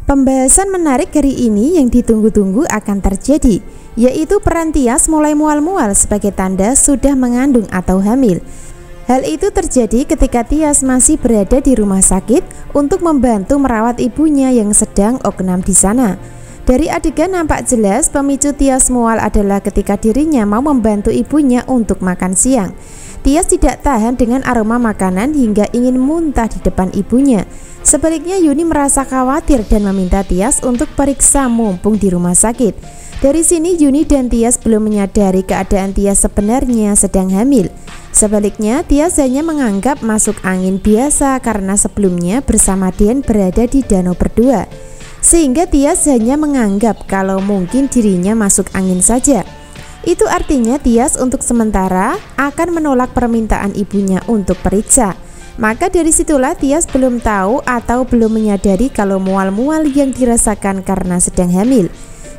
Pembahasan menarik hari ini yang ditunggu-tunggu akan terjadi, yaitu peran Tias mulai mual-mual sebagai tanda sudah mengandung atau hamil. Hal itu terjadi ketika Tias masih berada di rumah sakit untuk membantu merawat ibunya yang sedang oknam di sana. Dari adegan nampak jelas pemicu Tias mual adalah ketika dirinya mau membantu ibunya untuk makan siang. Tias tidak tahan dengan aroma makanan hingga ingin muntah di depan ibunya. Sebaliknya Yuni merasa khawatir dan meminta Tias untuk periksa mumpung di rumah sakit. Dari sini Yuni dan Tias belum menyadari keadaan Tias sebenarnya sedang hamil. Sebaliknya Tias hanya menganggap masuk angin biasa karena sebelumnya bersama Dian berada di danau berdua. Sehingga Tias hanya menganggap kalau mungkin dirinya masuk angin saja. Itu artinya Tias untuk sementara akan menolak permintaan ibunya untuk periksa. Maka dari situlah Tias belum tahu atau belum menyadari kalau mual-mual yang dirasakan karena sedang hamil.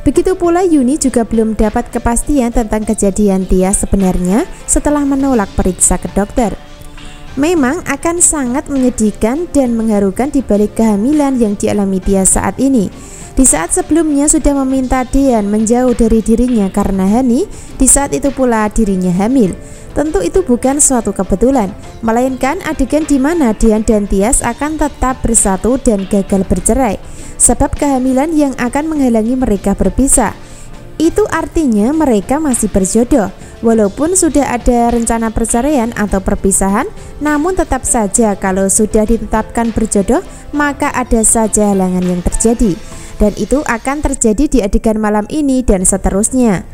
Begitu pula Yuni juga belum dapat kepastian tentang kejadian Tias sebenarnya setelah menolak periksa ke dokter. Memang akan sangat menyedihkan dan mengharukan di balik kehamilan yang dialami Tias saat ini. Di saat sebelumnya sudah meminta Dian menjauh dari dirinya karena Hani, di saat itu pula dirinya hamil. Tentu itu bukan suatu kebetulan, melainkan adegan di mana Dian dan Tias akan tetap bersatu dan gagal bercerai, sebab kehamilan yang akan menghalangi mereka berpisah. Itu artinya mereka masih berjodoh, walaupun sudah ada rencana perceraian atau perpisahan, namun tetap saja kalau sudah ditetapkan berjodoh, maka ada saja halangan yang terjadi. Dan itu akan terjadi di adegan malam ini dan seterusnya.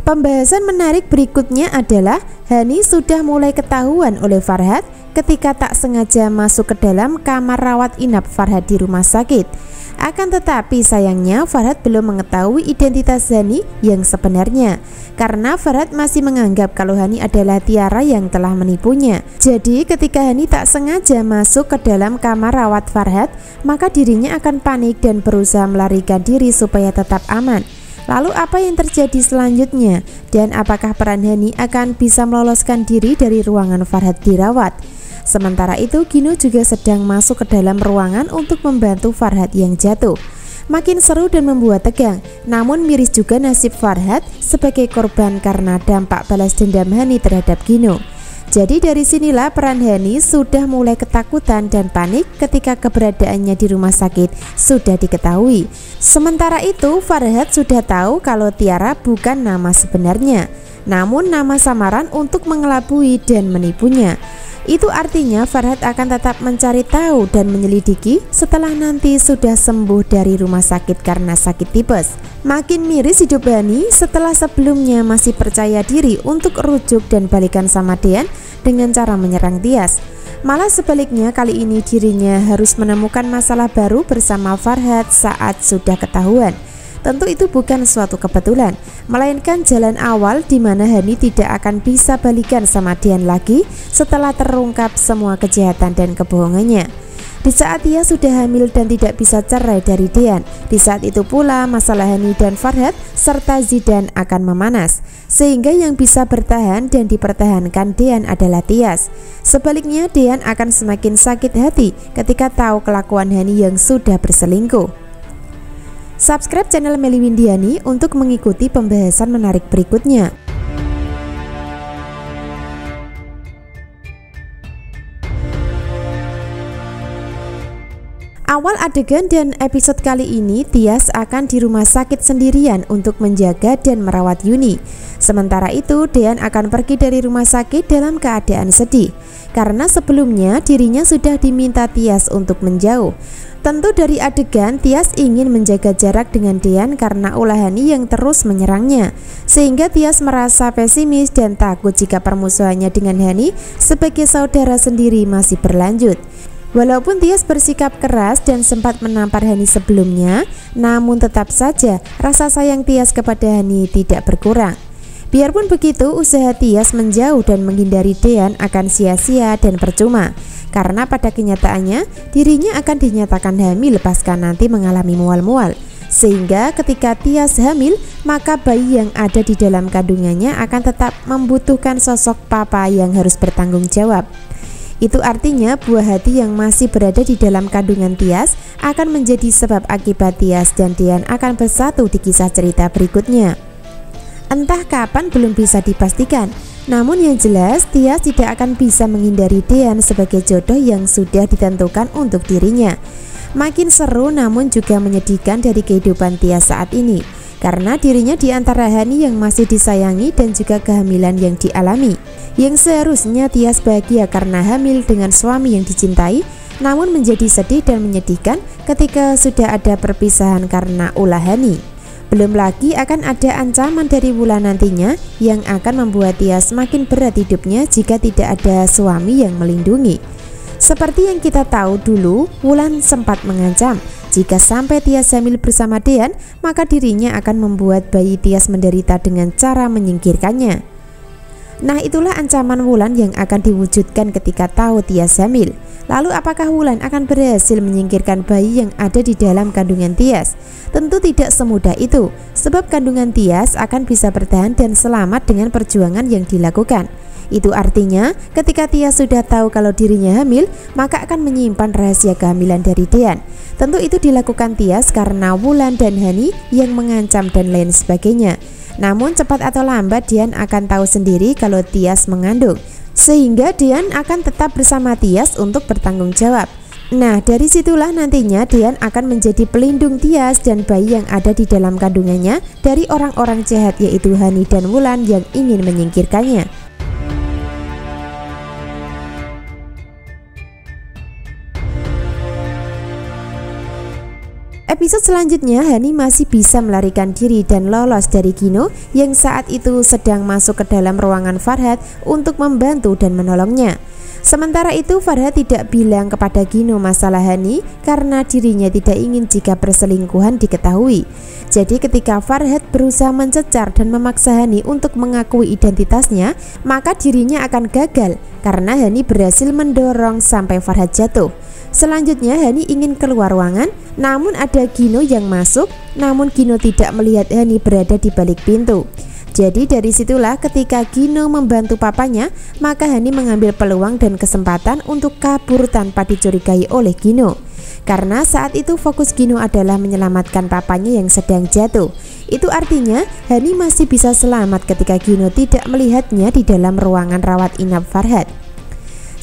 Pembahasan menarik berikutnya adalah Hani sudah mulai ketahuan oleh Farhad ketika tak sengaja masuk ke dalam kamar rawat inap Farhad di rumah sakit. Akan tetapi sayangnya Farhad belum mengetahui identitas Hani yang sebenarnya, karena Farhad masih menganggap kalau Hani adalah Tiara yang telah menipunya. Jadi ketika Hani tak sengaja masuk ke dalam kamar rawat Farhad, maka dirinya akan panik dan berusaha melarikan diri supaya tetap aman. Lalu apa yang terjadi selanjutnya? Dan apakah peran Hani akan bisa meloloskan diri dari ruangan Farhad dirawat? Sementara itu Gino juga sedang masuk ke dalam ruangan untuk membantu Farhad yang jatuh. Makin seru dan membuat tegang, namun miris juga nasib Farhad sebagai korban karena dampak balas dendam Hani terhadap Gino. Jadi dari sinilah peran Hani sudah mulai ketakutan dan panik ketika keberadaannya di rumah sakit sudah diketahui. Sementara itu Farhad sudah tahu kalau Tiara bukan nama sebenarnya, namun nama samaran untuk mengelabui dan menipunya. Itu artinya Farhad akan tetap mencari tahu dan menyelidiki setelah nanti sudah sembuh dari rumah sakit karena sakit tipes. Makin miris hidup Hani setelah sebelumnya masih percaya diri untuk rujuk dan balikan sama Dian dengan cara menyerang Tias. Malah sebaliknya kali ini dirinya harus menemukan masalah baru bersama Farhad saat sudah ketahuan. Tentu itu bukan suatu kebetulan, melainkan jalan awal di mana Hani tidak akan bisa balikan sama Dian lagi setelah terungkap semua kejahatan dan kebohongannya. Di saat dia sudah hamil dan tidak bisa cerai dari Dian, di saat itu pula masalah Hani dan Farhad serta Zidan akan memanas, sehingga yang bisa bertahan dan dipertahankan Dian adalah Tias. Sebaliknya Dian akan semakin sakit hati ketika tahu kelakuan Hani yang sudah berselingkuh. Subscribe channel Melly Windiani untuk mengikuti pembahasan menarik berikutnya. Awal adegan dan episode kali ini Tias akan di rumah sakit sendirian untuk menjaga dan merawat Yuni. Sementara itu Dian akan pergi dari rumah sakit dalam keadaan sedih karena sebelumnya dirinya sudah diminta Tias untuk menjauh. Tentu dari adegan Tias ingin menjaga jarak dengan Dian karena ulah Hani yang terus menyerangnya, sehingga Tias merasa pesimis dan takut jika permusuhannya dengan Hani sebagai saudara sendiri masih berlanjut. Walaupun Tias bersikap keras dan sempat menampar Hani sebelumnya, namun tetap saja rasa sayang Tias kepada Hani tidak berkurang. Biarpun begitu, usaha Tias menjauh dan menghindari Dian akan sia-sia dan percuma, karena pada kenyataannya dirinya akan dinyatakan hamil pasca nanti mengalami mual-mual. Sehingga ketika Tias hamil, maka bayi yang ada di dalam kandungannya akan tetap membutuhkan sosok papa yang harus bertanggung jawab. Itu artinya buah hati yang masih berada di dalam kandungan Tias akan menjadi sebab akibat Tias dan Dean akan bersatu di kisah cerita berikutnya. Entah kapan belum bisa dipastikan, namun yang jelas Tias tidak akan bisa menghindari Dean sebagai jodoh yang sudah ditentukan untuk dirinya. Makin seru namun juga menyedihkan dari kehidupan Tias saat ini, karena dirinya di antara Hani yang masih disayangi dan juga kehamilan yang dialami. Yang seharusnya Tias bahagia karena hamil dengan suami yang dicintai, namun menjadi sedih dan menyedihkan ketika sudah ada perpisahan karena ulah Hani. Belum lagi akan ada ancaman dari Wulan nantinya yang akan membuat Tias makin berat hidupnya jika tidak ada suami yang melindungi. Seperti yang kita tahu dulu, Wulan sempat mengancam jika sampai Tias hamil bersama Dean, maka dirinya akan membuat bayi Tias menderita dengan cara menyingkirkannya. Nah, itulah ancaman Wulan yang akan diwujudkan ketika tahu Tias hamil. Lalu apakah Wulan akan berhasil menyingkirkan bayi yang ada di dalam kandungan Tias? Tentu tidak semudah itu, sebab kandungan Tias akan bisa bertahan dan selamat dengan perjuangan yang dilakukan. Itu artinya ketika Tias sudah tahu kalau dirinya hamil, maka akan menyimpan rahasia kehamilan dari Dean. Tentu itu dilakukan Tias karena Wulan dan Hani yang mengancam dan lain sebagainya. Namun cepat atau lambat Dean akan tahu sendiri kalau Tias mengandung, sehingga Dean akan tetap bersama Tias untuk bertanggung jawab. Nah, dari situlah nantinya Dean akan menjadi pelindung Tias dan bayi yang ada di dalam kandungannya dari orang-orang jahat, yaitu Hani dan Wulan yang ingin menyingkirkannya. Episode selanjutnya, Hani masih bisa melarikan diri dan lolos dari Gino yang saat itu sedang masuk ke dalam ruangan Farhad untuk membantu dan menolongnya. Sementara itu Farhad tidak bilang kepada Gino masalah Hani karena dirinya tidak ingin jika perselingkuhan diketahui. Jadi ketika Farhad berusaha mencecar dan memaksa Hani untuk mengakui identitasnya, maka dirinya akan gagal karena Hani berhasil mendorong sampai Farhad jatuh. Selanjutnya Hani ingin keluar ruangan, namun ada Gino yang masuk, namun Gino tidak melihat Hani berada di balik pintu. Jadi dari situlah ketika Gino membantu papanya, maka Hani mengambil peluang dan kesempatan untuk kabur tanpa dicurigai oleh Gino. Karena saat itu fokus Gino adalah menyelamatkan papanya yang sedang jatuh. Itu artinya Hani masih bisa selamat ketika Gino tidak melihatnya di dalam ruangan rawat inap Farhad.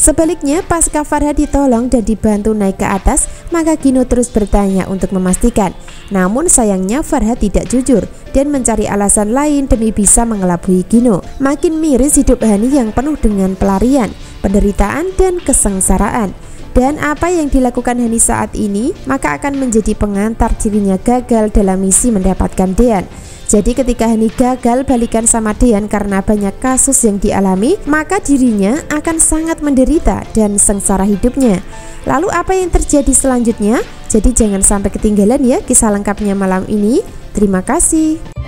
Sebaliknya, pasca Farhad ditolong dan dibantu naik ke atas, maka Gino terus bertanya untuk memastikan. Namun sayangnya Farhad tidak jujur dan mencari alasan lain demi bisa mengelabui Gino. Makin miris hidup Hani yang penuh dengan pelarian, penderitaan, dan kesengsaraan. Dan apa yang dilakukan Hani saat ini, maka akan menjadi pengantar dirinya gagal dalam misi mendapatkan Dean. Jadi ketika Hani gagal balikan sama Dean karena banyak kasus yang dialami, maka dirinya akan sangat menderita dan sengsara hidupnya. Lalu apa yang terjadi selanjutnya? Jadi jangan sampai ketinggalan ya kisah lengkapnya malam ini. Terima kasih.